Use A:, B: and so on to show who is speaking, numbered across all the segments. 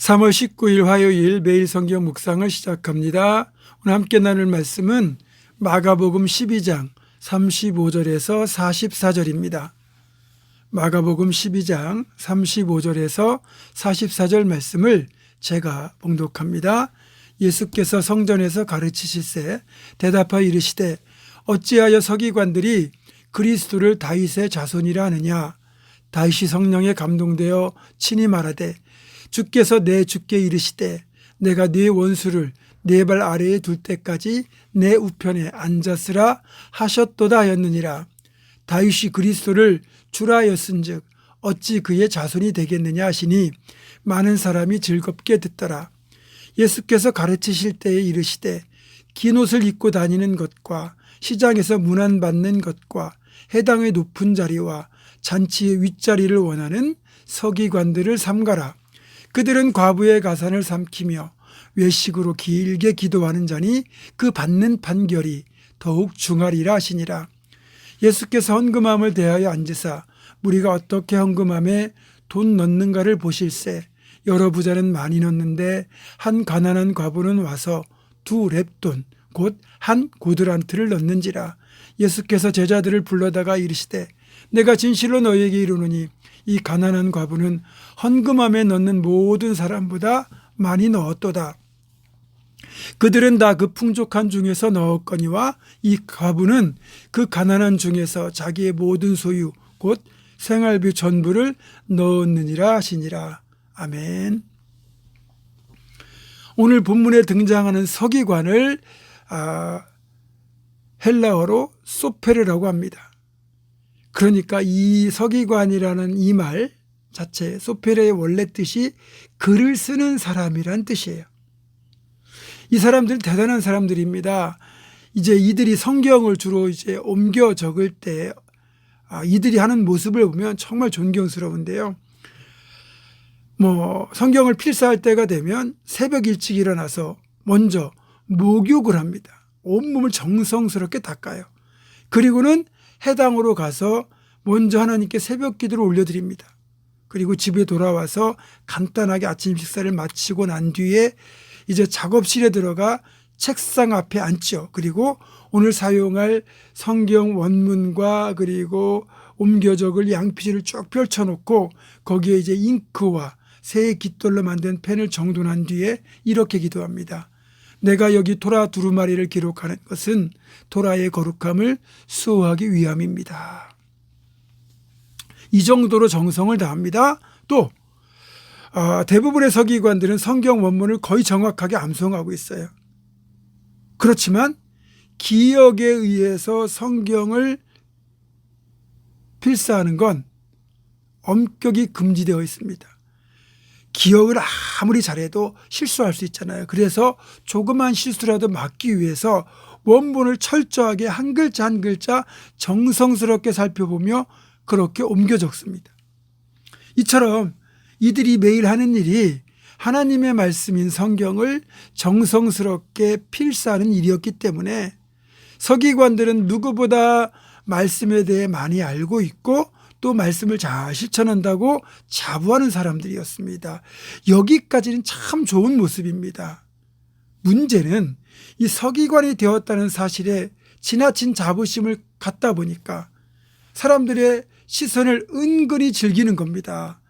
A: 3월 19일 화요일 매일 성경 묵상을 시작합니다. 오늘 함께 나눌 말씀은 마가복음 12장 35절에서 44절입니다. 마가복음 12장 35절에서 44절 말씀을 제가 봉독합니다. 예수께서 성전에서 가르치실세 대답하여 이르시되 어찌하여 서기관들이 그리스도를 다윗의 자손이라 하느냐. 다윗이 성령에 감동되어 친히 말하되 주께서 내 주께 이르시되 내가 네 원수를 네 발 아래에 둘 때까지 내 우편에 앉았으라 하셨도다 하였느니라. 다윗이 그리스도를 주라 하였은즉 어찌 그의 자손이 되겠느냐 하시니 많은 사람이 즐겁게 듣더라. 예수께서 가르치실 때에 이르시되 긴 옷을 입고 다니는 것과 시장에서 문안받는 것과 해당의 높은 자리와 잔치의 윗자리를 원하는 서기관들을 삼가라. 그들은 과부의 가산을 삼키며 외식으로 길게 기도하는 자니 그 받는 판결이 더욱 중하리라 하시니라. 예수께서 헌금함을 대하여 앉으사 무리가 어떻게 헌금함에 돈 넣는가를 보실세. 여러 부자는 많이 넣는데 한 가난한 과부는 와서 2렙돈 곧 한 고드란트를 넣는지라. 예수께서 제자들을 불러다가 이르시되 내가 진실로 너희에게 이르노니 이 가난한 과부는 헌금함에 넣는 모든 사람보다 많이 넣었도다. 그들은 다 그 풍족한 중에서 넣었거니와 이 과부는 그 가난한 중에서 자기의 모든 소유 곧 생활비 전부를 넣었느니라 하시니라. 아멘. 오늘 본문에 등장하는 서기관을 헬라어로 소페르라고 합니다. 그러니까 이 서기관이라는 이 말 자체 소페르의 원래 뜻이 글을 쓰는 사람이란 뜻이에요. 이 사람들은 대단한 사람들입니다. 이제 이들이 성경을 주로 이제 옮겨 적을 때 이들이 하는 모습을 보면 정말 존경스러운데요. 성경을 필사할 때가 되면 새벽 일찍 일어나서 먼저 목욕을 합니다. 온몸을 정성스럽게 닦아요. 그리고는 해당으로 가서 먼저 하나님께 새벽 기도를 올려드립니다. 그리고 집에 돌아와서 간단하게 아침 식사를 마치고 난 뒤에 이제 작업실에 들어가 책상 앞에 앉죠. 그리고 오늘 사용할 성경 원문과 그리고 옮겨 적을 양피지를 쭉 펼쳐놓고 거기에 이제 잉크와 새 깃돌로 만든 펜을 정돈한 뒤에 이렇게 기도합니다. 내가 여기 토라 두루마리를 기록하는 것은 토라의 거룩함을 수호하기 위함입니다. 이 정도로 정성을 다합니다. 또 대부분의 서기관들은 성경 원문을 거의 정확하게 암송하고 있어요. 그렇지만 기억에 의해서 성경을 필사하는 건 엄격히 금지되어 있습니다. 기억을 아무리 잘해도 실수할 수 있잖아요. 그래서 조그만 실수라도 막기 위해서 원본을 철저하게 한 글자 한 글자 정성스럽게 살펴보며 그렇게 옮겨 적습니다. 이처럼 이들이 매일 하는 일이 하나님의 말씀인 성경을 정성스럽게 필사하는 일이었기 때문에 서기관들은 누구보다 말씀에 대해 많이 알고 있고 또 말씀을 잘 실천한다고 자부하는 사람들이었습니다. 여기까지는 참 좋은 모습입니다. 문제는 이 서기관이 되었다는 사실에 지나친 자부심을 갖다 보니까 사람들의 시선을 은근히 즐기는 겁니다.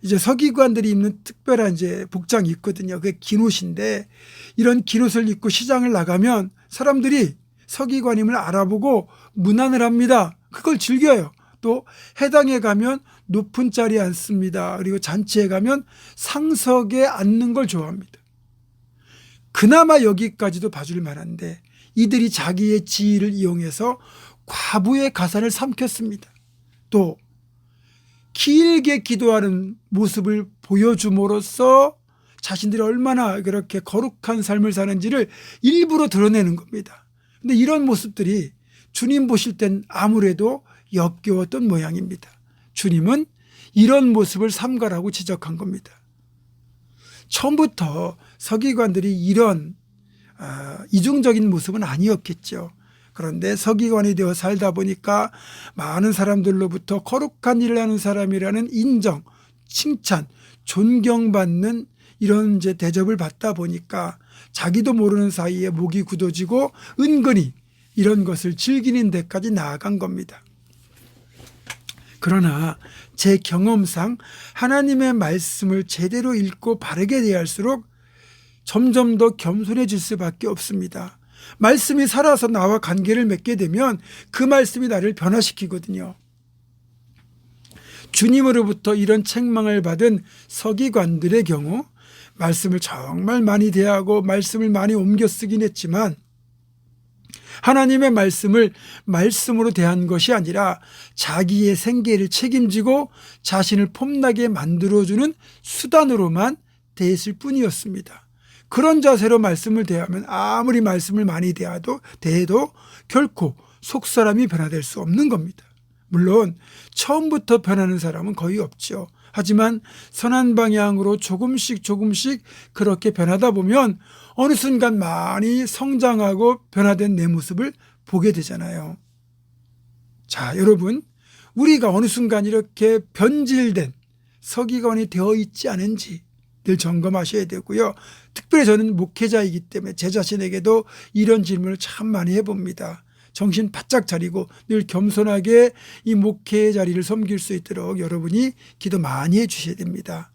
A: 이제 서기관들이 입는 특별한 이제 복장이 있거든요. 그게 긴 옷인데 이런 긴 옷을 입고 시장을 나가면 사람들이 서기관임을 알아보고 문안을 합니다. 그걸 즐겨요. 또 해당에 가면 높은 자리에 앉습니다. 그리고 잔치에 가면 상석에 앉는 걸 좋아합니다. 그나마 여기까지도 봐줄 만한데 이들이 자기의 지위를 이용해서 과부의 가산을 삼켰습니다. 또 길게 기도하는 모습을 보여줌으로써 자신들이 얼마나 그렇게 거룩한 삶을 사는지를 일부러 드러내는 겁니다. 근데 이런 모습들이 주님 보실 땐 아무래도 역겨웠던 모양입니다. 주님은 이런 모습을 삼가라고 지적한 겁니다. 처음부터 서기관들이 이런 이중적인 모습은 아니었겠죠. 그런데 서기관이 되어 살다 보니까 많은 사람들로부터 거룩한 일을 하는 사람이라는 인정, 칭찬, 존경받는 이런 이제 대접을 받다 보니까 자기도 모르는 사이에 목이 굳어지고 은근히 이런 것을 즐기는 데까지 나아간 겁니다. 그러나 제 경험상 하나님의 말씀을 제대로 읽고 바르게 대할수록 점점 더 겸손해질 수밖에 없습니다. 말씀이 살아서 나와 관계를 맺게 되면 그 말씀이 나를 변화시키거든요. 주님으로부터 이런 책망을 받은 서기관들의 경우 말씀을 정말 많이 대하고 말씀을 많이 옮겨 쓰긴 했지만 하나님의 말씀을 말씀으로 대한 것이 아니라 자기의 생계를 책임지고 자신을 폼나게 만들어주는 수단으로만 대했을 뿐이었습니다. 그런 자세로 말씀을 대하면 아무리 말씀을 많이 대해도 결코 속사람이 변화될 수 없는 겁니다. 물론 처음부터 변하는 사람은 거의 없죠. 하지만 선한 방향으로 조금씩 그렇게 변하다 보면 어느 순간 많이 성장하고 변화된 내 모습을 보게 되잖아요. 자, 여러분, 우리가 어느 순간 이렇게 변질된 서기관이 되어 있지 않은지 늘 점검하셔야 되고요. 특별히 저는 목회자이기 때문에 제 자신에게도 이런 질문을 참 많이 해봅니다. 정신 바짝 차리고 늘 겸손하게 이 목회의 자리를 섬길 수 있도록 여러분이 기도 많이 해 주셔야 됩니다.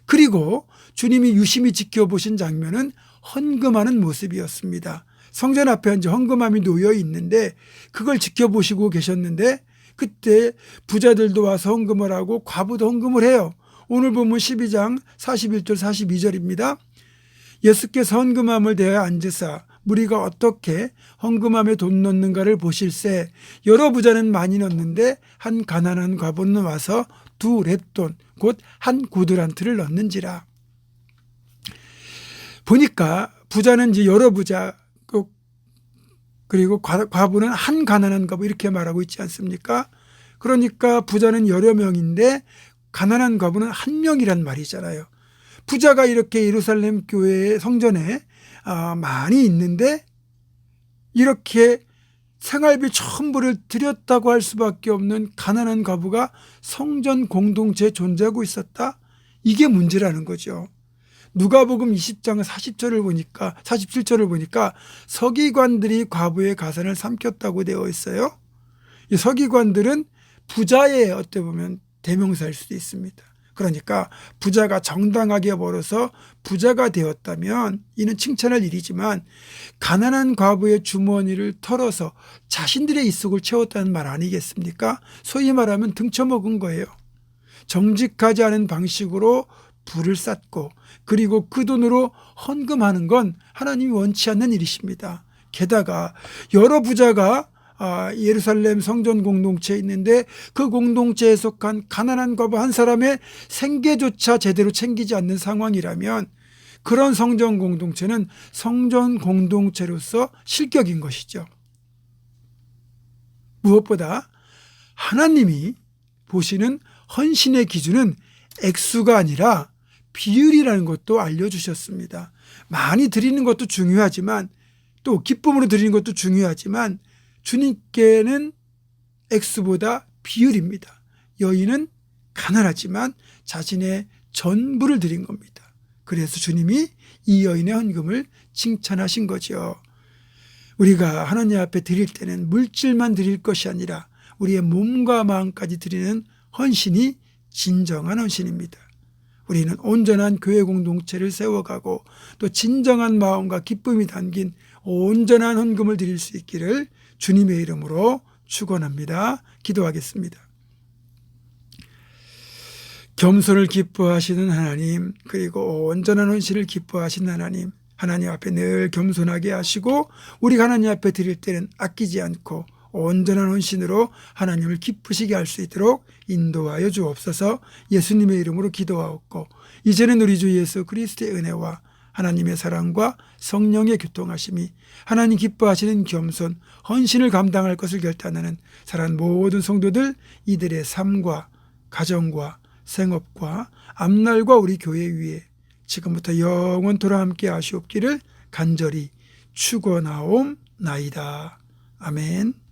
A: 그리고 주님이 유심히 지켜보신 장면은 헌금하는 모습이었습니다. 성전 앞에 이제 헌금함이 놓여 있는데 그걸 지켜보시고 계셨는데 그때 부자들도 와서 헌금을 하고 과부도 헌금을 해요. 오늘 보면 12장 41절 42절입니다. 예수께서 헌금함을 대하여 앉으사 무리가 어떻게 헌금함에 돈 넣는가를 보실세 여러 부자는 많이 넣는데 한 가난한 과부는 와서 2렙돈 곧 한 구두란트를 넣는지라. 보니까 부자는 이제 여러 부자 그리고 과부는 한 가난한 과부 이렇게 말하고 있지 않습니까? 그러니까 부자는 여러 명인데 가난한 과부는 한 명이란 말이잖아요. 부자가 이렇게 예루살렘 교회 성전에 많이 있는데 이렇게 생활비 전부를 드렸다고 할 수밖에 없는 가난한 과부가 성전 공동체에 존재하고 있었다? 이게 문제라는 거죠. 누가복음 20장 47절을 보니까 서기관들이 과부의 가산을 삼켰다고 되어 있어요. 이 서기관들은 부자의 어떻게 보면 대명사일 수도 있습니다. 그러니까 부자가 정당하게 벌어서 부자가 되었다면 이는 칭찬할 일이지만 가난한 과부의 주머니를 털어서 자신들의 입속을 채웠다는 말 아니겠습니까? 소위 말하면 등쳐먹은 거예요. 정직하지 않은 방식으로 부를 쌓고 그리고 그 돈으로 헌금하는 건 하나님이 원치 않는 일이십니다. 게다가 여러 부자가 예루살렘 성전 공동체에 있는데 그 공동체에 속한 가난한 과부 한 사람의 생계조차 제대로 챙기지 않는 상황이라면 그런 성전 공동체는 성전 공동체로서 실격인 것이죠. 무엇보다 하나님이 보시는 헌신의 기준은 액수가 아니라 비율이라는 것도 알려주셨습니다. 많이 드리는 것도 중요하지만 또 기쁨으로 드리는 것도 중요하지만 주님께는 액수보다 비율입니다. 여인은 가난하지만 자신의 전부를 드린 겁니다. 그래서 주님이 이 여인의 헌금을 칭찬하신 거죠. 우리가 하나님 앞에 드릴 때는 물질만 드릴 것이 아니라 우리의 몸과 마음까지 드리는 헌신이 진정한 헌신입니다. 우리는 온전한 교회 공동체를 세워가고 또 진정한 마음과 기쁨이 담긴 온전한 헌금을 드릴 수 있기를 주님의 이름으로 축원합니다. 기도하겠습니다. 겸손을 기뻐하시는 하나님, 그리고 온전한 헌신을 기뻐하시는 하나님, 하나님 앞에 늘 겸손하게 하시고 우리가 하나님 앞에 드릴 때는 아끼지 않고 온전한 헌신으로 하나님을 기쁘시게 할 수 있도록 인도하여 주옵소서. 예수님의 이름으로 기도하옵고 이제는 우리 주 예수 그리스도의 은혜와 하나님의 사랑과 성령의 교통하심이 하나님 기뻐하시는 겸손, 헌신을 감당할 것을 결단하는 사랑하는 모든 성도들 이들의 삶과 가정과 생업과 앞날과 우리 교회 위에 지금부터 영원토록 함께 하시옵기를 간절히 축원하옵나이다. 아멘.